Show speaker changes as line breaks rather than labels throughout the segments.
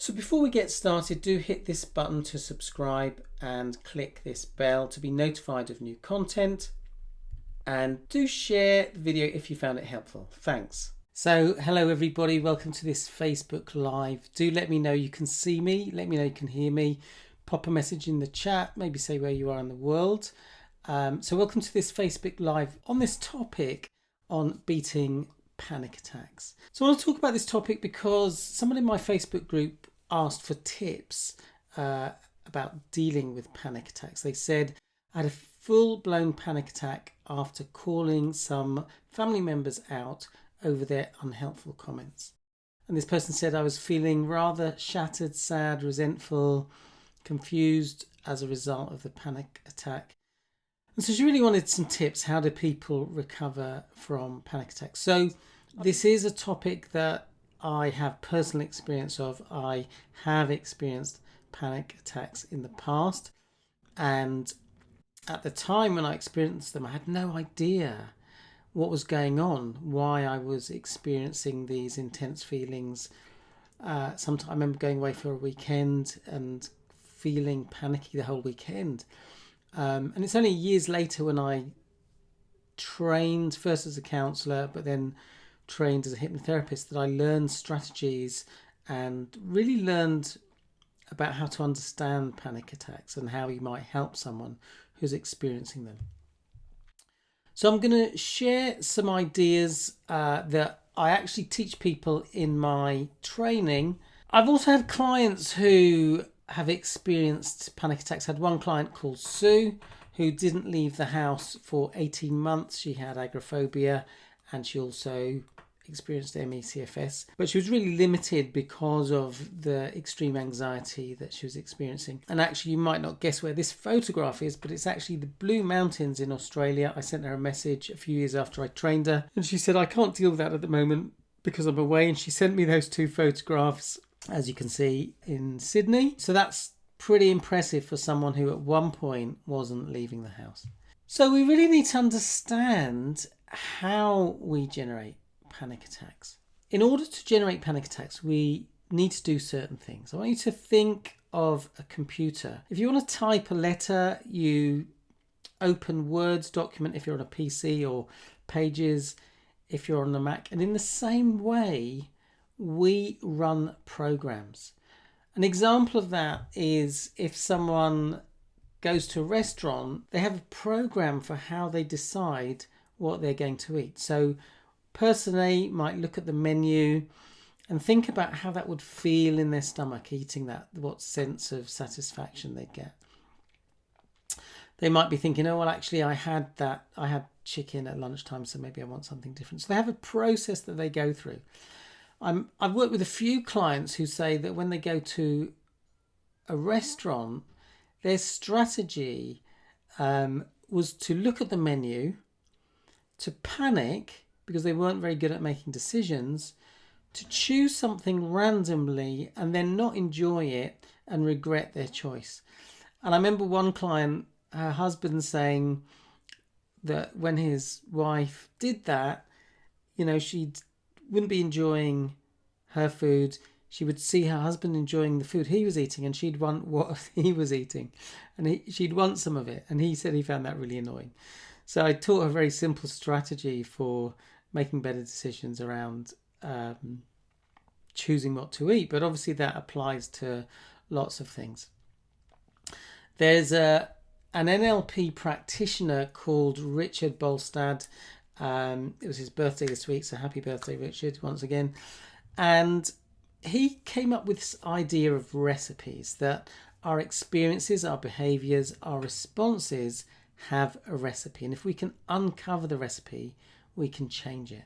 So before we get started, do hit this button to subscribe and click this bell to be notified of new content, and do share the video if you found it helpful. Thanks. So hello everybody, welcome to this Facebook Live. Do let me know you can see me, let me know you can hear me, pop a message in the chat, maybe say where you are in the world. So welcome to this Facebook Live on this topic on beating panic attacks. So I want to talk about this topic because someone in my Facebook group asked for tips about dealing with panic attacks. They said, I had a full-blown panic attack after calling some family members out over their unhelpful comments. And this person said, I was feeling rather shattered, sad, resentful, confused as a result of the panic attack. And so she really wanted some tips. How do people recover from panic attacks? So this is a topic that I have personal experience of. I have experienced panic attacks in the past, and at the time when I experienced them, I had no idea what was going on, why I was experiencing these intense feelings. Sometimes I remember going away for a weekend and feeling panicky the whole weekend. And it's only years later when I trained first as a counsellor, but then trained as a hypnotherapist, that I learned strategies and really learned about how to understand panic attacks and how you might help someone who's experiencing them. So I'm going to share some ideas that I actually teach people in my training. I've also had clients who have experienced panic attacks. I had one client called Sue who didn't leave the house for 18 months. She had agoraphobia and she also experienced ME/CFS, but she was really limited because of the extreme anxiety that she was experiencing. And actually, you might not guess where this photograph is, but it's actually the Blue Mountains in Australia. I sent her a message a few years after I trained her, and she said, I can't deal with that at the moment because I'm away. And she sent me those two photographs, as you can see, in Sydney. So that's pretty impressive for someone who at one point wasn't leaving the house. So we really need to understand how we generate panic attacks. In order to generate panic attacks, we need to do certain things. I want you to think of a computer. If you want to type a letter, you open Word's document if you're on a PC, or Pages if you're on a Mac. And in the same way, we run programs. An example of that is if someone goes to a restaurant, they have a program for how they decide what they're going to eat. So person A might look at the menu and think about how that would feel in their stomach eating that, what sense of satisfaction they'd get. They might be thinking, oh, well, actually, I had chicken at lunchtime, so maybe I want something different. So they have a process that they go through. I've worked with a few clients who say that when they go to a restaurant, their strategy was to look at the menu, to panic because they weren't very good at making decisions, to choose something randomly and then not enjoy it and regret their choice. And I remember one client, her husband, saying that when his wife did that, she wouldn't be enjoying her food. She would see her husband enjoying the food he was eating and she'd want what he was eating, and she'd want some of it. And he said he found that really annoying. So I taught a very simple strategy for making better decisions around choosing what to eat. But obviously that applies to lots of things. There's an NLP practitioner called Richard Bolstad. It was his birthday this week, so happy birthday, Richard, once again. And he came up with this idea of recipes, that our experiences, our behaviours, our responses have a recipe. And if we can uncover the recipe, we can change it.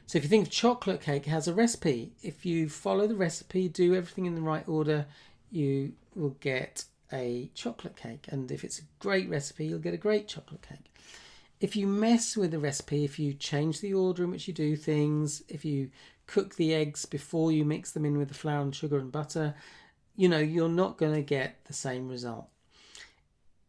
So if you think of chocolate cake, it has a recipe. If you follow the recipe, do everything in the right order, you will get a chocolate cake. And if it's a great recipe, you'll get a great chocolate cake. If you mess with the recipe, if you change the order in which you do things, if you cook the eggs before you mix them in with the flour and sugar and butter, you're not going to get the same result.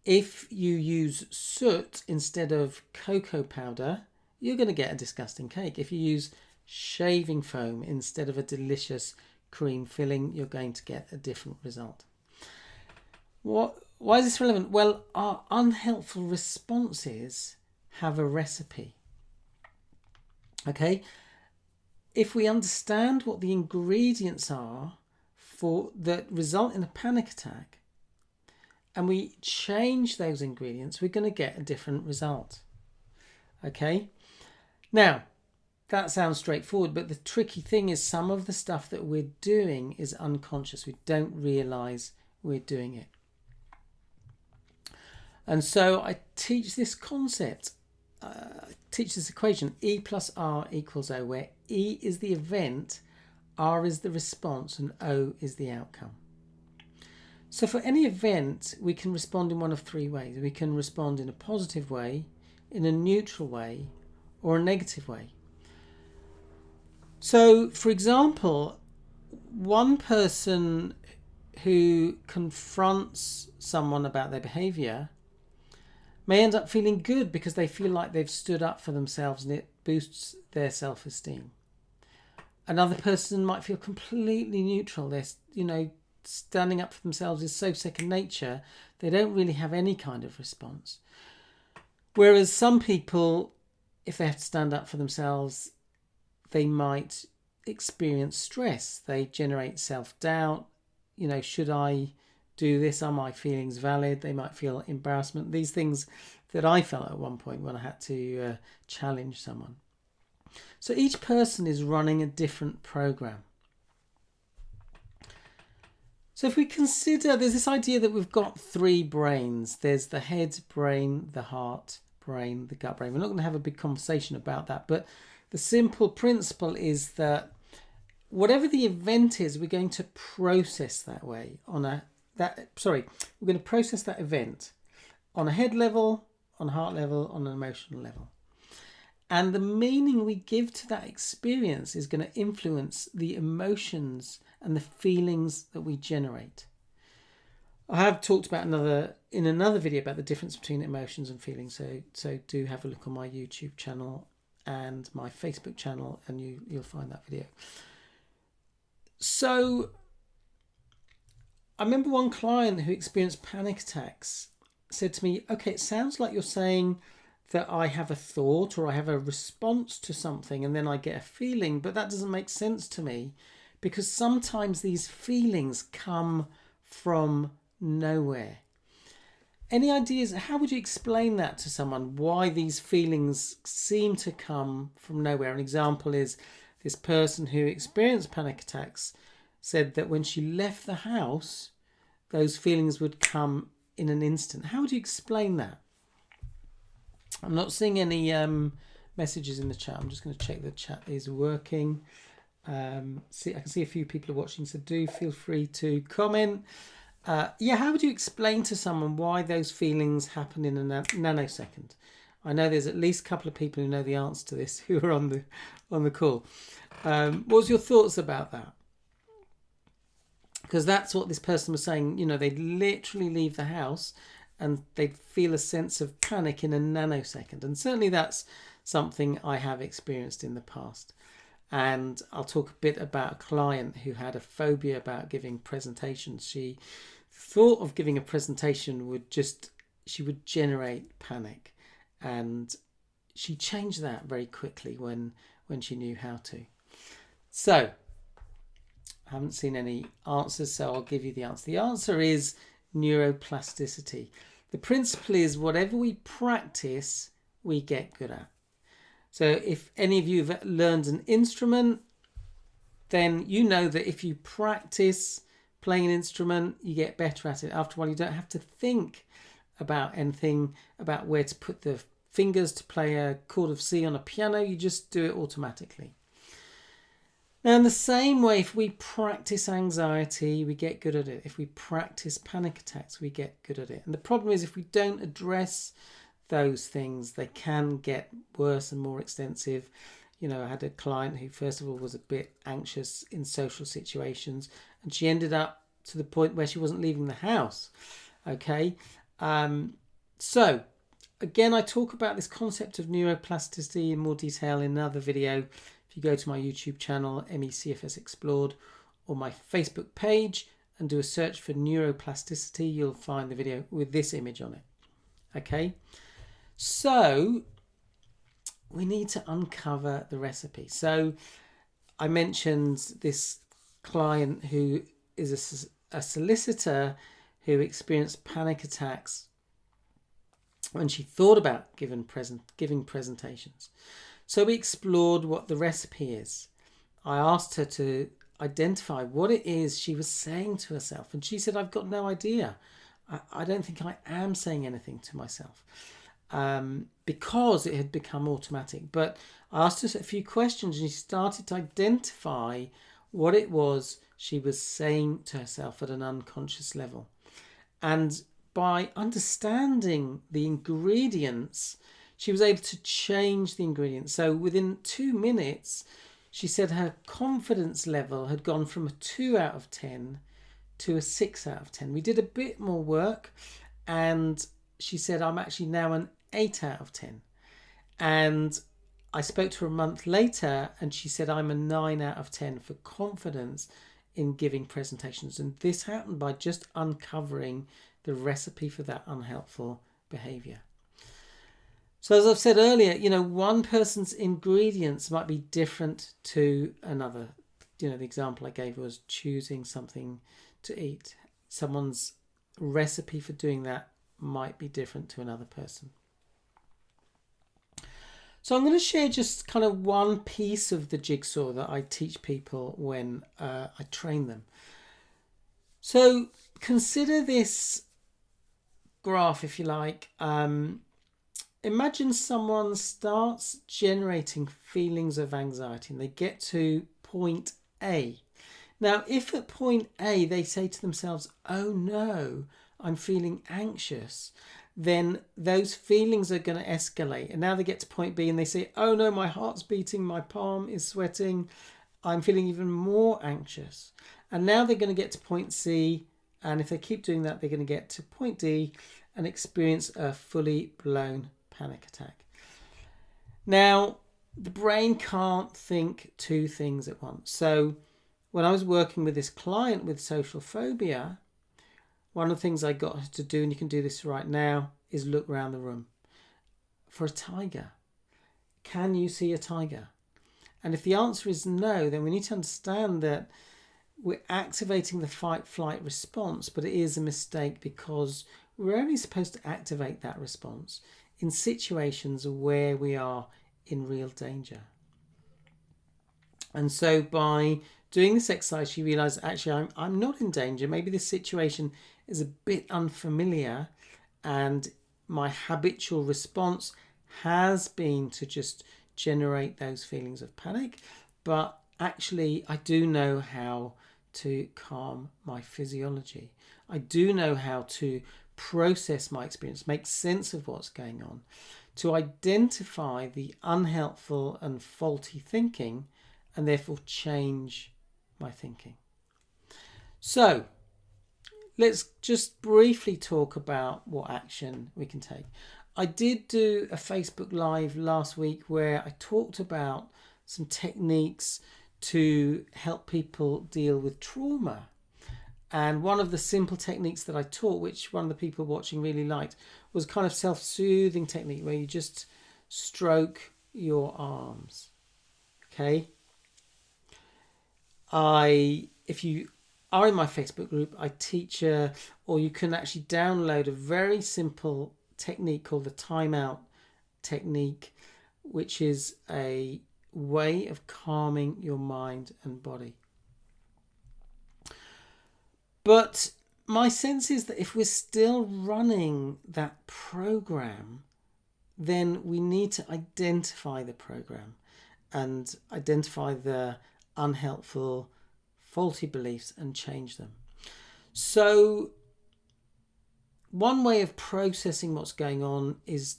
If you use soot instead of cocoa powder, you're going to get a disgusting cake. If you use shaving foam instead of a delicious cream filling, you're going to get a different result. Why is this relevant? Well, our unhelpful responses have a recipe. Okay? If we understand what the ingredients are that result in a panic attack, and we change those ingredients, we're going to get a different result. Okay? Now, that sounds straightforward, but the tricky thing is some of the stuff that we're doing is unconscious. We don't realize we're doing it. And so I teach this concept, teach this equation, E plus R equals O, where E is the event, R is the response, and O is the outcome. So for any event, we can respond in one of three ways. We can respond in a positive way, in a neutral way, or a negative way. So, for example, one person who confronts someone about their behaviour may end up feeling good because they feel like they've stood up for themselves and it boosts their self-esteem. Another person might feel completely neutral. They're, standing up for themselves is so second nature, they don't really have any kind of response. Whereas some people, if they have to stand up for themselves, they might experience stress. They generate self-doubt. Should I do this? Are my feelings valid? They might feel embarrassment. These things that I felt at one point when I had to challenge someone. So each person is running a different program. So if we consider, there's this idea that we've got three brains. There's the head brain, the heart brain, the gut brain. We're not going to have a big conversation about that, but the simple principle is that whatever the event is, we're going to process that way we're going to process that event on a head level, on a heart level, on an emotional level. And the meaning we give to that experience is going to influence the emotions and the feelings that we generate. I have talked about in another video about the difference between emotions and feelings. So do have a look on my YouTube channel and my Facebook channel, and you'll find that video. So I remember one client who experienced panic attacks said to me, okay, it sounds like you're saying that I have a thought or I have a response to something and then I get a feeling, but that doesn't make sense to me because sometimes these feelings come from nowhere. Any ideas? How would you explain that to someone? Why these feelings seem to come from nowhere? An example is this person who experienced panic attacks said that when she left the house, those feelings would come in an instant. How would you explain that? I'm not seeing any messages in the chat. I'm just going to check the chat is working. I can see a few people are watching, so do feel free to comment. How would you explain to someone why those feelings happen in a nanosecond? I know there's at least a couple of people who know the answer to this who are on the call. What's your thoughts about that? Because that's what this person was saying. They literally leave the house and they feel a sense of panic in a nanosecond. And certainly that's something I have experienced in the past. And I'll talk a bit about a client who had a phobia about giving presentations. She thought of giving a presentation she would generate panic. And she changed that very quickly when she knew how to. So, I haven't seen any answers, so I'll give you the answer. The answer is neuroplasticity. The principle is whatever we practice, we get good at. So if any of you have learned an instrument, then you know that if you practice playing an instrument, you get better at it. After a while, you don't have to think about anything, about where to put the fingers to play a chord of C on a piano. You just do it automatically. Now, in the same way, if we practice anxiety, we get good at it. If we practice panic attacks, we get good at it. And the problem is if we don't address those things, they can get worse and more extensive. I had a client who, first of all, was a bit anxious in social situations, and she ended up to the point where she wasn't leaving the house. Okay. So, again, I talk about this concept of neuroplasticity in more detail in another video. If you go to my YouTube channel, MECFS Explored, or my Facebook page and do a search for neuroplasticity, you'll find the video with this image on it. Okay, so we need to uncover the recipe. So I mentioned this client who is a solicitor who experienced panic attacks when she thought about giving presentations. So we explored what the recipe is. I asked her to identify what it is she was saying to herself, and she said, I've got no idea. I don't think I am saying anything to myself, because it had become automatic. But I asked her a few questions and she started to identify what it was she was saying to herself at an unconscious level. And by understanding the ingredients, she was able to change the ingredients. So within 2 minutes, she said her confidence level had gone from a 2 out of 10 to a 6 out of 10. We did a bit more work, and she said, I'm actually now an 8 out of 10. And I spoke to her a month later, and she said, I'm a 9 out of 10 for confidence in giving presentations. And this happened by just uncovering the recipe for that unhelpful behavior. So as I've said earlier, one person's ingredients might be different to another. The example I gave was choosing something to eat. Someone's recipe for doing that might be different to another person. So I'm going to share just kind of one piece of the jigsaw that I teach people when I train them. So consider this graph, if you like. Imagine someone starts generating feelings of anxiety and they get to point A. Now, if at point A they say to themselves, oh no, I'm feeling anxious, then those feelings are going to escalate. And now they get to point B and they say, oh no, my heart's beating, my palm is sweating, I'm feeling even more anxious. And now they're going to get to point C, and if they keep doing that, they're going to get to point D and experience a fully blown panic attack. Now, the brain can't think two things at once. So when I was working with this client with social phobia, one of the things I got her to do, and you can do this right now, is look around the room for a tiger. Can you see a tiger? And if the answer is no, then we need to understand that we're activating the fight-flight response, but it is a mistake because we're only supposed to activate that response in situations where we are in real danger. And so by doing this exercise, she realized, actually, I'm not in danger. Maybe this situation is a bit unfamiliar, and my habitual response has been to just generate those feelings of panic. But actually, I do know how to calm my physiology. I do know how to process my experience, make sense of what's going on, to identify the unhelpful and faulty thinking, and therefore change my thinking. So let's just briefly talk about what action we can take. I did do a Facebook Live last week where I talked about some techniques to help people deal with trauma. And one of the simple techniques that I taught, which one of the people watching really liked, was kind of self-soothing technique where you just stroke your arms. Okay? If you are in my Facebook group, I teach or you can actually download a very simple technique called the Timeout Technique, which is a way of calming your mind and body. But my sense is that if we're still running that program, then we need to identify the program and identify the unhelpful, faulty beliefs and change them. So one way of processing what's going on is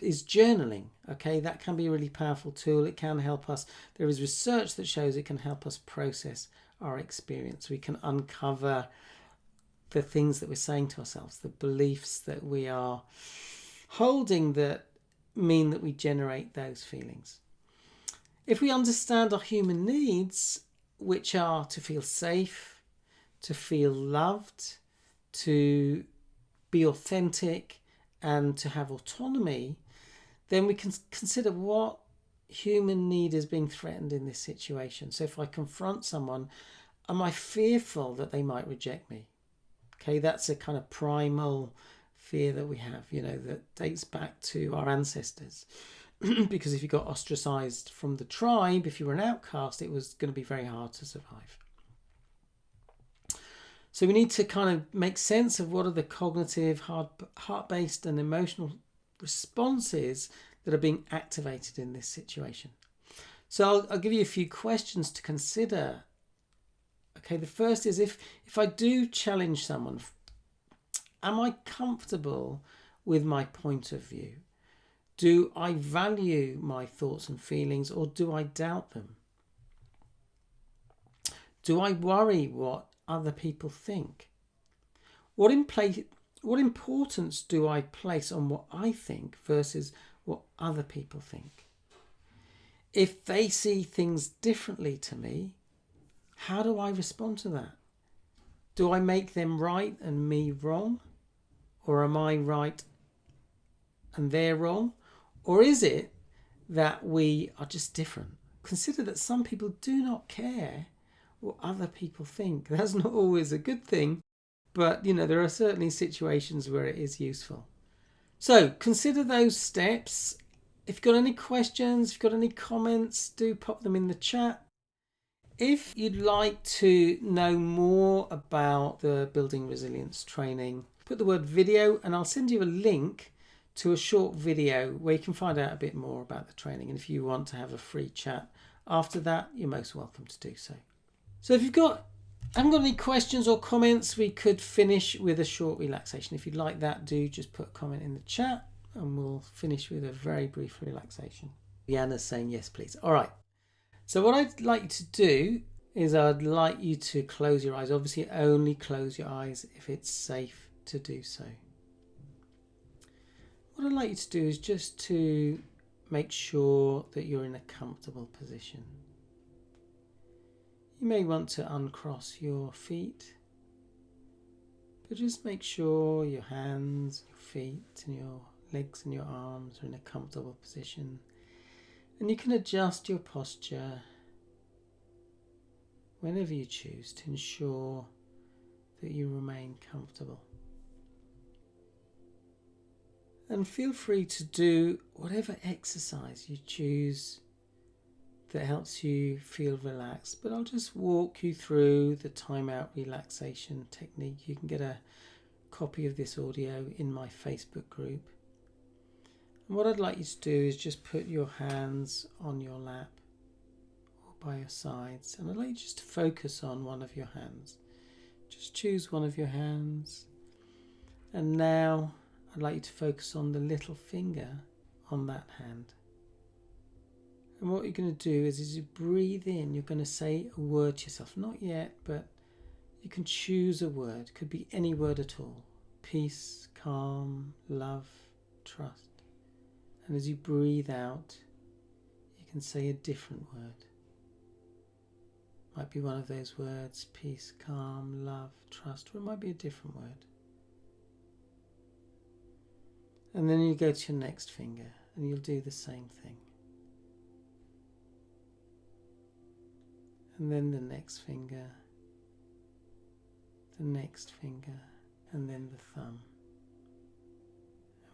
journaling. Okay, that can be a really powerful tool. It can help us. There is research that shows it can help us process our experience. We can uncover the things that we're saying to ourselves, the beliefs that we are holding that mean that we generate those feelings. If we understand our human needs, which are to feel safe, to feel loved, to be authentic, and to have autonomy, then we can consider what human need is being threatened in this situation. So if I confront someone, am I fearful that they might reject me? Okay, that's a kind of primal fear that we have, that dates back to our ancestors. Because if you got ostracized from the tribe, if you were an outcast, it was going to be very hard to survive. So we need to kind of make sense of what are the cognitive, heart-based and emotional responses that are being activated in this situation. So I'll give you a few questions to consider. Okay, the first is if I do challenge someone, am I comfortable with my point of view? Do I value my thoughts and feelings, or do I doubt them? Do I worry what other people think? What importance do I place on what I think versus what other people think? If they see things differently to me, how do I respond to that? Do I make them right and me wrong? Or am I right and they're wrong? Or is it that we are just different? Consider that some people do not care what other people think. That's not always a good thing, but there are certainly situations where it is useful. So consider those steps. If you've got any questions, if you've got any comments, do pop them in the chat. If you'd like to know more about the Building Resilience training, put the word video and I'll send you a link to a short video where you can find out a bit more about the training. And if you want to have a free chat after that, you're most welcome to do so. So if haven't got any questions or comments, we could finish with a short relaxation. If you'd like that, do just put a comment in the chat and we'll finish with a very brief relaxation. Rihanna's saying yes, please. All right. So what I'd like you to do is I'd like you to close your eyes. Obviously, only close your eyes if it's safe to do so. What I'd like you to do is just to make sure that you're in a comfortable position. You may want to uncross your feet, but just make sure your hands, your feet and your legs and your arms are in a comfortable position. And you can adjust your posture whenever you choose to ensure that you remain comfortable. And feel free to do whatever exercise you choose that helps you feel relaxed. But I'll just walk you through the Timeout Relaxation Technique. You can get a copy of this audio in my Facebook group. And what I'd like you to do is just put your hands on your lap or by your sides. And I'd like you just to focus on one of your hands. Just choose one of your hands. And now I'd like you to focus on the little finger on that hand. And what you're going to do is as you breathe in, you're going to say a word to yourself. Not yet, but you can choose a word. It could be any word at all. Peace, calm, love, trust. And as you breathe out, you can say a different word. Might be one of those words, peace, calm, love, trust, or it might be a different word. And then you go to your next finger and you'll do the same thing. And then the next finger, and then the thumb.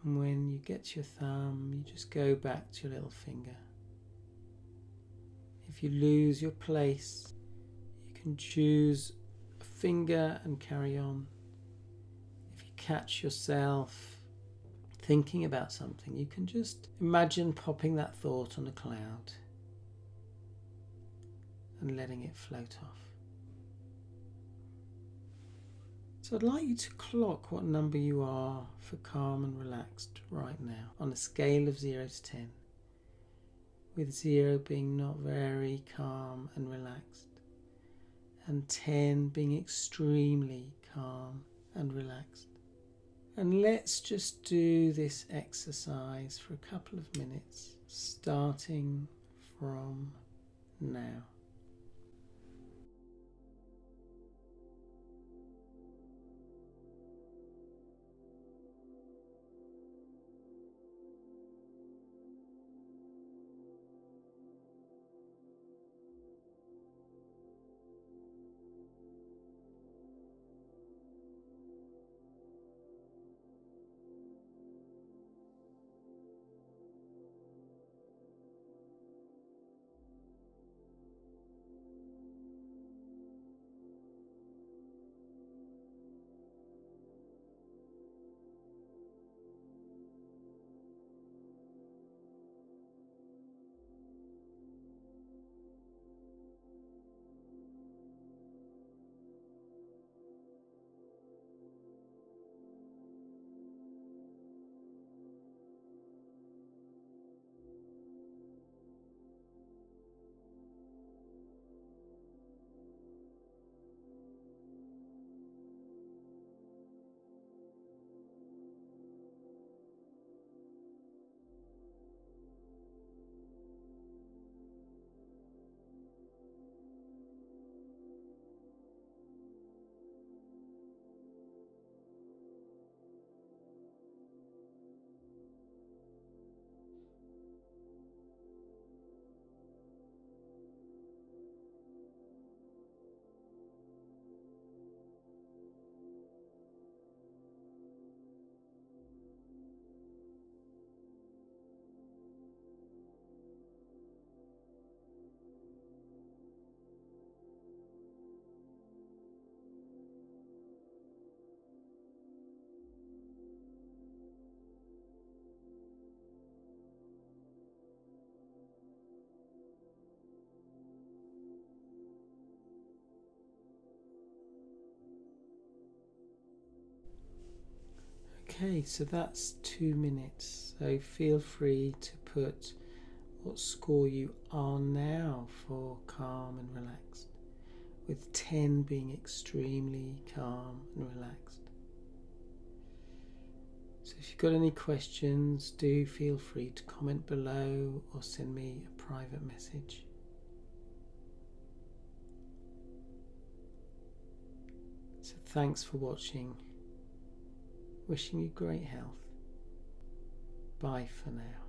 And when you get to your thumb, you just go back to your little finger. If you lose your place, you can choose a finger and carry on. If you catch yourself thinking about something, you can just imagine popping that thought on a cloud and letting it float off. So I'd like you to clock what number you are for calm and relaxed right now on a scale of 0 to 10, with 0 being not very calm and relaxed and 10 being extremely calm and relaxed. And let's just do this exercise for a couple of minutes, starting from now. Okay, so that's 2 minutes. So feel free to put what score you are now for calm and relaxed, with 10 being extremely calm and relaxed. So if you've got any questions, do feel free to comment below or send me a private message. So thanks for watching. Wishing you great health. Bye for now.